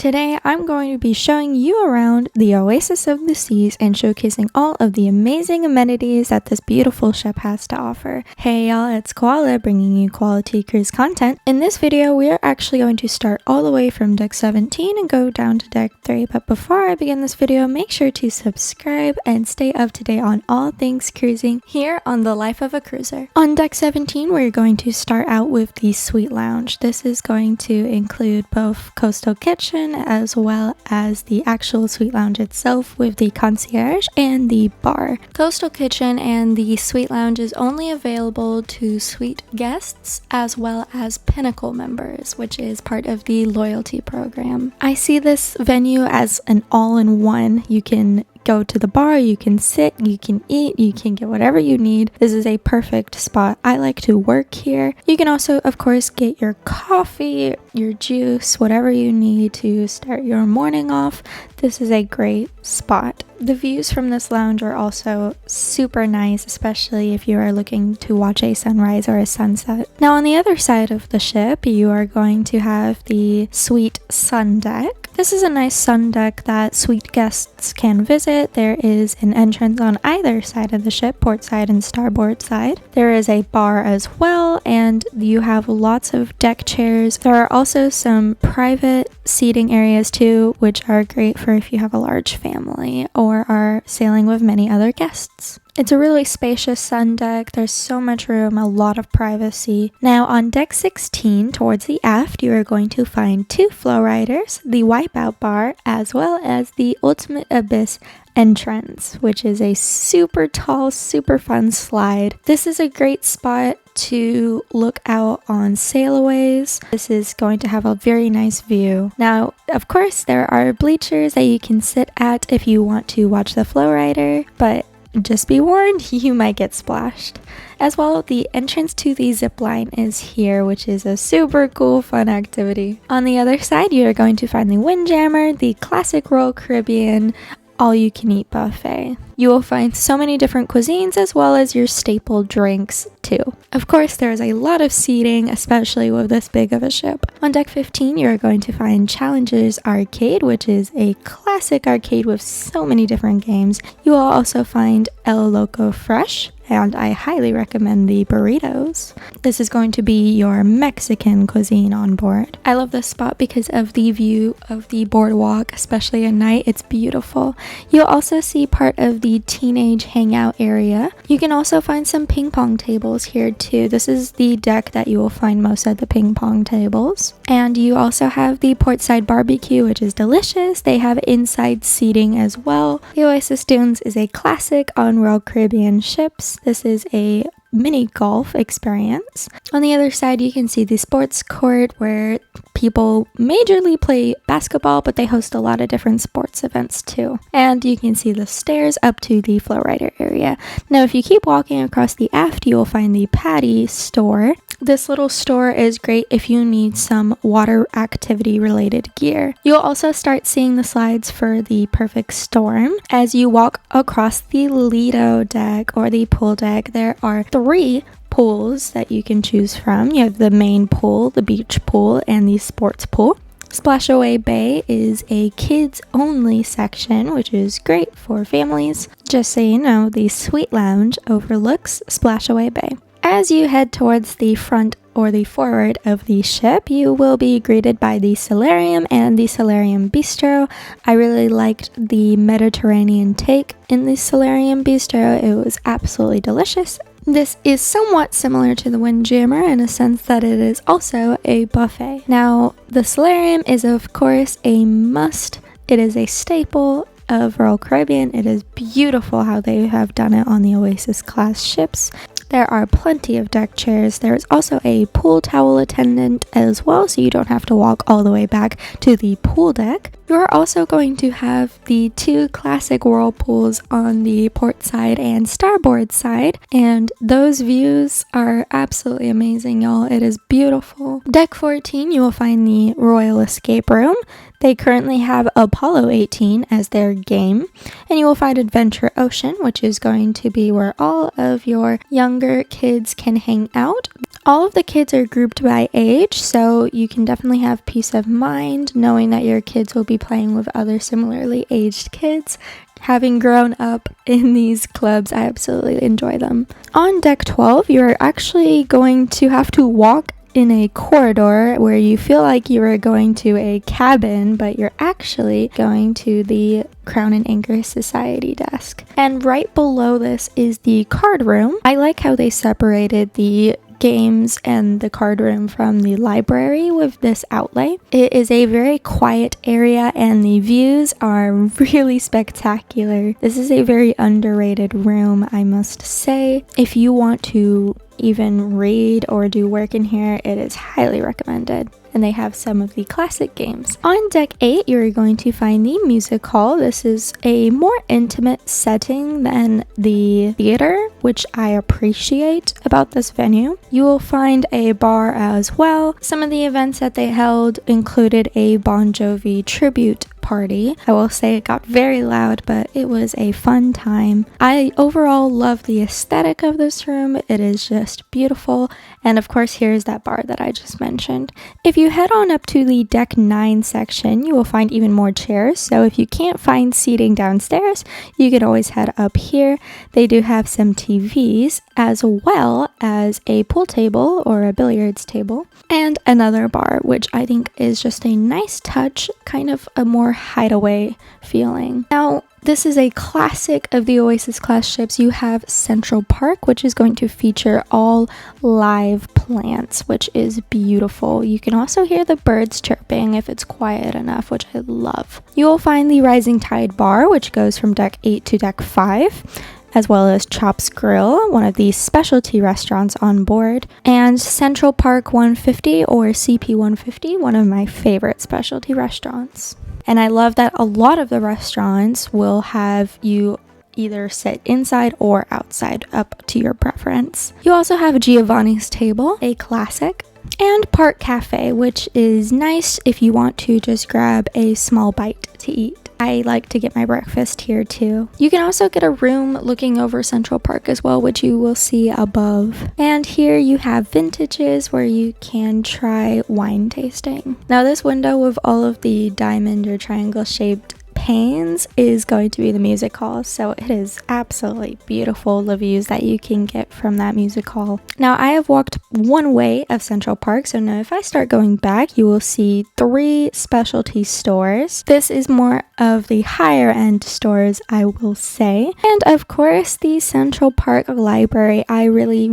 Today, I'm going to be showing you around the Oasis of the Seas and showcasing all of the amazing amenities that this beautiful ship has to offer. Hey y'all, it's Koala bringing you quality cruise content. In this video, we are actually going to start all the way from deck 17 and go down to deck 3. But before I begin this video, make sure to subscribe and stay up to date on all things cruising here on The Life of a Cruiser. On deck 17, we're going to start out with the Suite Lounge. This is going to include both Coastal Kitchen as well as the actual suite lounge itself with the concierge and the bar. Coastal Kitchen and the suite lounge is only available to suite guests as well as Pinnacle members, which is part of the loyalty program. I see this venue as an all-in-one. You can go to the bar, you can sit, you can eat, you can get whatever you need. This is a perfect spot. I like to work here. You can also, of course, get your coffee, your juice, whatever you need to start your morning off. This is a great spot. The views from this lounge are also super nice, especially if you are looking to watch a sunrise or a sunset. Now on the other side of the ship, you are going to have the Suite Sun Deck. This is a nice sun deck that suite guests can visit. There is an entrance on either side of the ship, port side and starboard side. There is a bar as well, and you have lots of deck chairs. There are also some private seating areas too, which are great for if you have a large family or are sailing with many other guests. It's a really spacious sun deck. There's so much room, a lot of privacy. Now on deck 16, towards the aft, you are going to find two flow riders, the Wipeout Bar, as well as the Ultimate Abyss entrance, which is a super tall, super fun slide. This is a great spot to look out on sailaways. This is going to have a very nice view. Now, of course, there are bleachers that you can sit at if you want to watch the flow rider, but just be warned, you might get splashed. As well, the entrance to the zip line is here, which is a super cool, fun activity. On the other side, you are going to find the Windjammer, the classic Royal Caribbean all-you-can-eat buffet. You will find so many different cuisines as well as your staple drinks too. Of course, there is a lot of seating, especially with this big of a ship. On deck 15, you're going to find Challenger's Arcade, which is a classic arcade with so many different games. You will also find El Loco Fresh, and I highly recommend the burritos. This is going to be your Mexican cuisine on board. I love this spot because of the view of the boardwalk, especially at night. It's beautiful. You'll also see part of the teenage hangout area. You can also find some ping pong tables here too. This is the deck that you will find most of the ping pong tables. And you also have the portside barbecue, which is delicious. They have inside seating as well. The Oasis Dunes is a classic on Royal Caribbean ships. This is a mini golf experience. On the other side, you can see the sports court where people majorly play basketball, but they host a lot of different sports events too. And you can see the stairs up to the flow rider area. Now, if you keep walking across the aft, you will find the Patty store. This little store is great if you need some water activity related gear. You'll also start seeing the slides for the Perfect Storm. As you walk across the Lido deck or the pool deck, there are 3 pools that you can choose from. You have the main pool, the beach pool, and the sports pool. Splashaway Bay is a kids-only section, which is great for families. Just so you know, the Suite Lounge overlooks Splashaway Bay. As you head towards the front or the forward of the ship, you will be greeted by the Solarium and the Solarium Bistro. I really liked the Mediterranean take in the Solarium Bistro. It was absolutely delicious. This is somewhat similar to the Windjammer in a sense that it is also a buffet. Now, the Solarium is of course a must. It is a staple of Royal Caribbean. It is beautiful how they have done it on the Oasis class ships. There are plenty of deck chairs. There is also a pool towel attendant as well, so you don't have to walk all the way back to the pool deck. You are also going to have the 2 classic whirlpools on the port side and starboard side, and those views are absolutely amazing, y'all. It is beautiful. Deck 14, you will find the Royal Escape Room. They currently have Apollo 18 as their game, and you will find Adventure Ocean, which is going to be where all of your younger kids can hang out. All of the kids are grouped by age, so you can definitely have peace of mind knowing that your kids will be playing with other similarly aged kids. Having grown up in these clubs, I absolutely enjoy them. On deck 12, you're actually going to have to walk in a corridor where you feel like you are going to a cabin, but you're actually going to the Crown and Anchor Society desk. And right below this is the card room. I like how they separated the games and the card room from the library with this outlay. It is a very quiet area and the views are really spectacular. This is a very underrated room, I must say. If you want to even read or do work in here, it is highly recommended. And they have some of the classic games. On deck 8, you're going to find the music hall. This is a more intimate setting than the theater, which I appreciate about this venue. You will find a bar as well. Some of the events that they held included a Bon Jovi tribute party. I will say it got very loud, but it was a fun time. I overall love the aesthetic of this room. It is just beautiful. And of course, here's that bar that I just mentioned. If you head on up to the deck 9 section, you will find even more chairs. So if you can't find seating downstairs, you can always head up here. They do have some TVs as well as a pool table or a billiards table and another bar, which I think is just a nice touch, kind of a more hideaway feeling. Now, this is a classic of the Oasis class ships. You have Central Park, which is going to feature all live plants, which is beautiful. You can also hear the birds chirping if it's quiet enough, which I love. You will find the Rising Tide Bar, which goes from deck 8 to deck 5. As well as Chops Grill, one of the specialty restaurants on board, and Central Park 150 or CP 150, one of my favorite specialty restaurants. And I love that a lot of the restaurants will have you either sit inside or outside, up to your preference. You also have Giovanni's Table, a classic, and Park Cafe, which is nice if you want to just grab a small bite to eat. I like to get my breakfast here too. You can also get a room looking over Central Park as well, which you will see above. And here you have Vintages where you can try wine tasting. Now this window with all of the diamond or triangle shaped panes is going to be the music hall, so it is absolutely beautiful, the views that you can get from that music hall. Now I have walked one way of Central Park, so now if I start going back, you will see 3 specialty stores. This is more of the higher end stores, I will say, and of course the Central Park Library. I really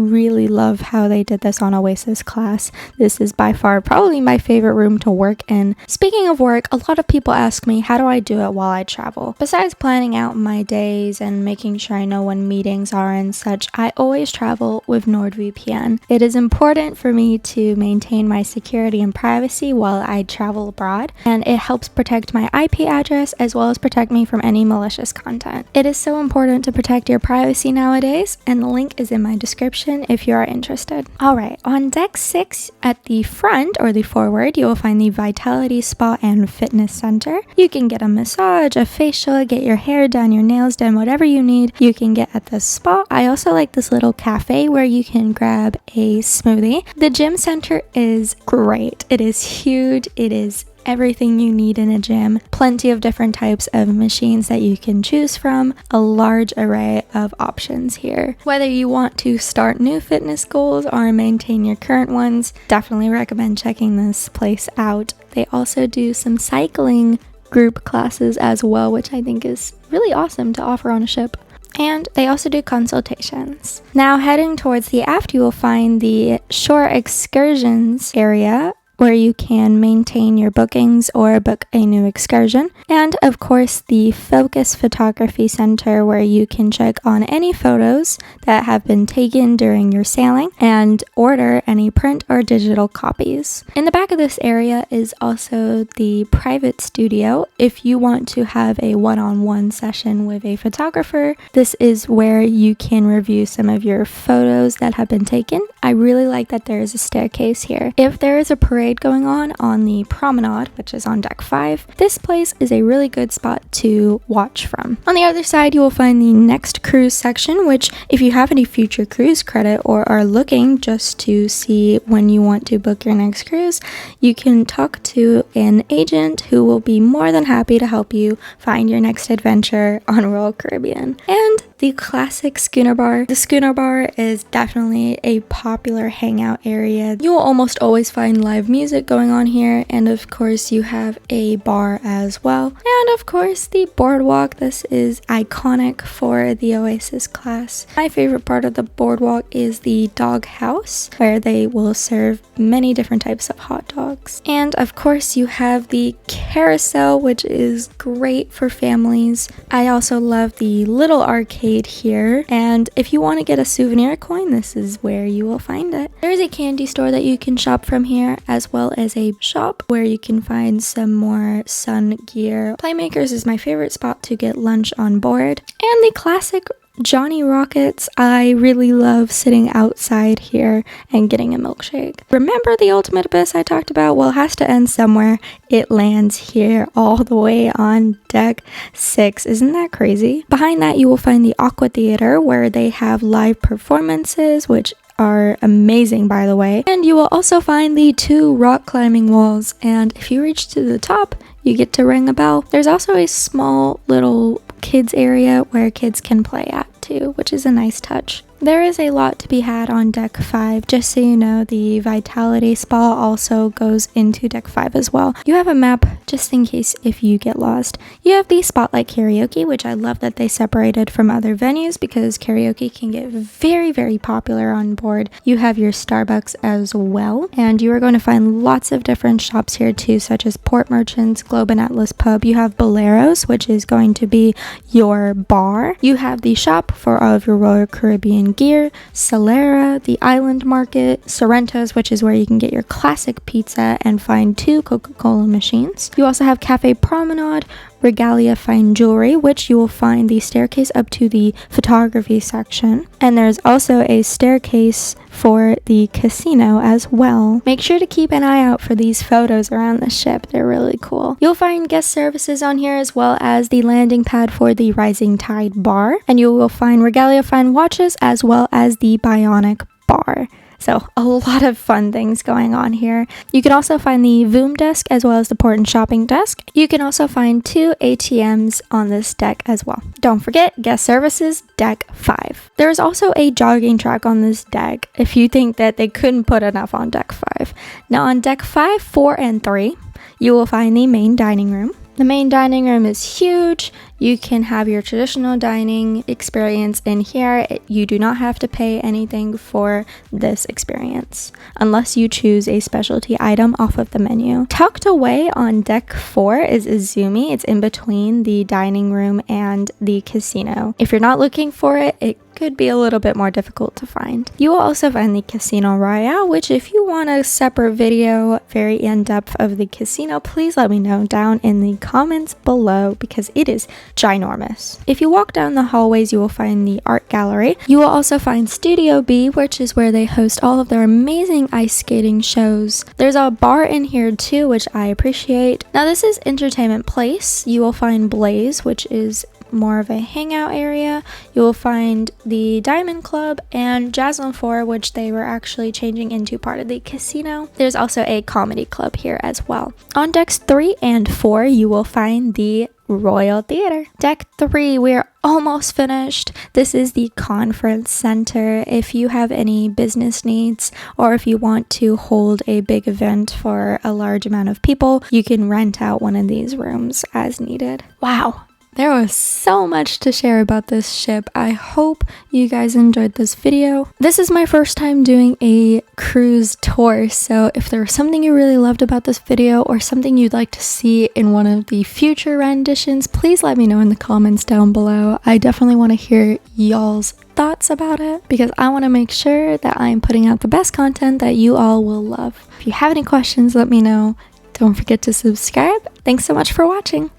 love how they did this on Oasis class. This is by far probably my favorite room to work in. Speaking of work, a lot of people ask me, how do I do it while I travel? Besides planning out my days and making sure I know when meetings are and such, I always travel with NordVPN. It is important for me to maintain my security and privacy while I travel abroad, and it helps protect my IP address as well as protect me from any malicious content. It is so important to protect your privacy nowadays, and the link is in my description if you are interested. Alright, on deck 6 at the front or the forward, you will find the Vitality Spa and Fitness Center. You can get a massage, a facial, get your hair done, your nails done, whatever you need, you can get at the spa. I also like this little cafe where you can grab a smoothie. The gym center is great. It is huge. It is everything you need in a gym. Plenty of different types of machines that you can choose from. A large array of options here. Whether you want to start new fitness goals or maintain your current ones, definitely recommend checking this place out. They also do some cycling group classes as well, which I think is really awesome to offer on a ship. And they also do consultations. Now heading towards the aft, you will find the shore excursions area where you can maintain your bookings or book a new excursion. And of course, the Focus Photography Center where you can check on any photos that have been taken during your sailing and order any print or digital copies. In the back of this area is also the private studio. If you want to have a one-on-one session with a photographer, this is where you can review some of your photos that have been taken. I really like that there is a staircase here. If there is a parade parade going on the promenade, which is on deck 5. This place is a really good spot to watch from. On the other side, you will find the next cruise section, which if you have any future cruise credit or are looking just to see when you want to book your next cruise, you can talk to an agent who will be more than happy to help you find your next adventure on Royal Caribbean. And the classic schooner bar. The schooner bar is definitely a popular hangout area. You will almost always find live music going on here, and of course you have a bar as well. And of course the boardwalk. This is iconic for the Oasis class. My favorite part of the boardwalk is the dog house, where they will serve many different types of hot dogs. And of course you have the carousel, which is great for families. I also love the little arcade here, and if you want to get a souvenir coin, this is where you will find it. There is a candy store that you can shop from here, as well as a shop where you can find some more sun gear. Playmakers is my favorite spot to get lunch on board, and the classic Johnny Rockets. I really love sitting outside here and getting a milkshake. Remember the ultimate abyss I talked about? Well, it has to end somewhere. It lands here all the way on deck 6. Isn't that crazy? Behind that, you will find the Aqua Theater, where they have live performances, which are amazing, by the way. And you will also find the 2 rock climbing walls, and if you reach to the top, you get to ring a bell. There's also a small little kids area where kids can play at too, which is a nice touch. There is a lot to be had on deck 5. Just so you know, the Vitality Spa also goes into deck 5 as well. You have a map just in case if you get lost. You have the Spotlight Karaoke, which I love that they separated from other venues because karaoke can get very, very popular on board. You have your Starbucks as well, and you are going to find lots of different shops here too, such as Port Merchants, Globe and Atlas Pub. You have Boleros, which is going to be your bar. You have the shop for all of your Royal Caribbean gear, Solera, the Island Market, Sorrento's, which is where you can get your classic pizza and find 2 Coca-Cola machines. You also have Cafe Promenade, Regalia Fine Jewelry, which you will find the staircase up to the photography section. And there's also a staircase for the casino as well. Make sure to keep an eye out for these photos around the ship. They're really cool. You'll find guest services on here, as well as the landing pad for the Rising Tide bar. And you will find Regalia Fine watches, as well as the Bionic bar. So a lot of fun things going on here. You can also find the Voom desk as well as the port and shopping desk. You can also find 2 ATMs on this deck as well. Don't forget, guest services, deck 5. There is also a jogging track on this deck if you think that they couldn't put enough on deck 5. Now on deck 5, 4, and 3, you will find the main dining room. The main dining room is huge. You can have your traditional dining experience in here. You do not have to pay anything for this experience unless you choose a specialty item off of the menu. Tucked away on deck 4 is Izumi. It's in between the dining room and the casino. If you're not looking for it, it could be a little bit more difficult to find. You will also find the Casino Royale, which if you want a separate video very in-depth of the casino, please let me know down in the comments below because it is ginormous. If you walk down the hallways, you will find the art gallery. You will also find Studio B, which is where they host all of their amazing ice skating shows. There's a bar in here too, which I appreciate. Now this is Entertainment Place. You will find Blaze, which is more of a hangout area. You will find the Diamond Club and Jasmine 4, which they were actually changing into part of the casino. There's also a comedy club here as well. On decks 3 and 4, you will find the Royal Theater. Deck 3, we're almost finished. This is the conference center. If you have any business needs or if you want to hold a big event for a large amount of people, you can rent out one of these rooms as needed. Wow. There was so much to share about this ship. I hope you guys enjoyed this video. This is my first time doing a cruise tour, so if there was something you really loved about this video or something you'd like to see in one of the future renditions, please let me know in the comments down below. I definitely want to hear y'all's thoughts about it because I want to make sure that I'm putting out the best content that you all will love. If you have any questions, let me know. Don't forget to subscribe. Thanks so much for watching.